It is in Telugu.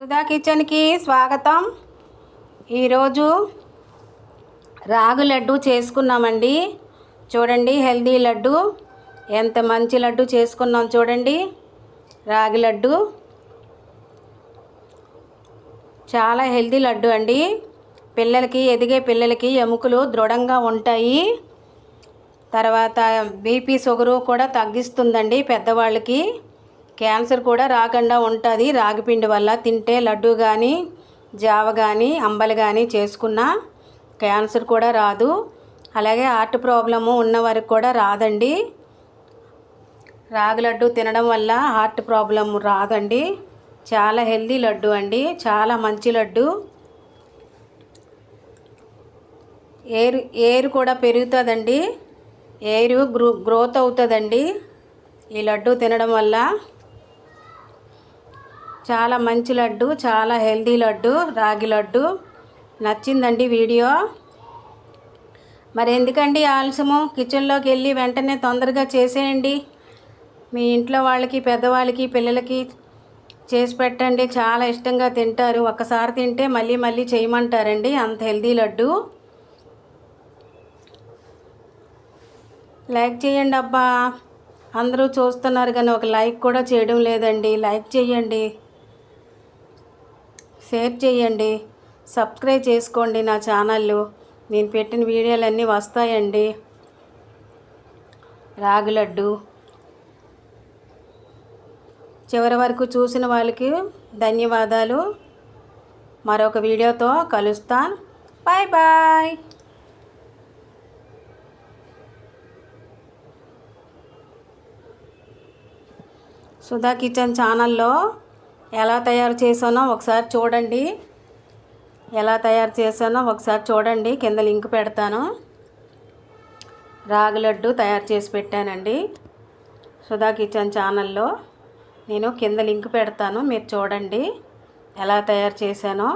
సుధా కిచెన్కి స్వాగతం. ఈరోజు రాగి లడ్డు చేసుకున్నామండి. చూడండి, హెల్దీ లడ్డు, ఎంత మంచి లడ్డు చేసుకున్నాం చూడండి. రాగి లడ్డు చాలా హెల్దీ లడ్డు అండి. పిల్లలకి, ఎదిగే పిల్లలకి ఎముకలు దృఢంగా ఉంటాయి. తర్వాత బీపీ, షుగరు కూడా తగ్గిస్తుందండి. పెద్దవాళ్ళకి క్యాన్సర్ కూడా రాకుండా ఉంటుంది రాగి పిండి వల్ల. తింటే లడ్డు కానీ, జావ కానీ, అంబలి కానీ చేసుకున్న క్యాన్సర్ కూడా రాదు. అలాగే హార్ట్ ప్రాబ్లము ఉన్నవారికి కూడా రాదండి. రాగి లడ్డు తినడం వల్ల హార్ట్ ప్రాబ్లం రాదండి. చాలా హెల్దీ లడ్డు అండి, చాలా మంచి లడ్డు. ఏరు కూడా పెరుగుతుందండి, ఏరు గ్రోత్ అవుతుందండి ఈ లడ్డు తినడం వల్ల. చాలా మంచి లడ్డు, చాలా హెల్దీ లడ్డు, రాగి లడ్డు. నచ్చిందండి వీడియో. మరి ఎందుకండి ఆలస్యము, కిచెన్లోకి వెళ్ళి వెంటనే తొందరగా చేసేయండి. మీ ఇంట్లో వాళ్ళకి, పెద్దవాళ్ళకి, పిల్లలకి చేసి పెట్టండి. చాలా ఇష్టంగా తింటారు. ఒక్కసారి తింటే మళ్ళీ మళ్ళీ చేయమంటారండి, అంత హెల్దీ లడ్డు. లైక్ చేయండి అబ్బా, అందరూ చూస్తున్నారు కానీ ఒక లైక్ కూడా చేయడం లేదండి. లైక్ చేయండి, షేర్ చేయండి, సబ్స్క్రైబ్ చేసుకోండి నా ఛానల్లో. నేను పెట్టిన వీడియోలన్నీ వస్తాయండి. రాగి లడ్డు చివరి వరకు చూసిన వాళ్ళకి ధన్యవాదాలు. మరొక వీడియోతో కలుస్తాను. Bye bye. సుధా కిచెన్ ఛానల్లో ఎలా తయారు చేసానో ఒకసారి చూడండి. కింద లింక్ పెడతాను. రాగి లడ్డు తయారు చేసి పెట్టానండి సుధా కిచెన్ ఛానల్లో. నేను కింద లింక్ పెడతాను, మీరు చూడండి ఎలా తయారు చేశానో.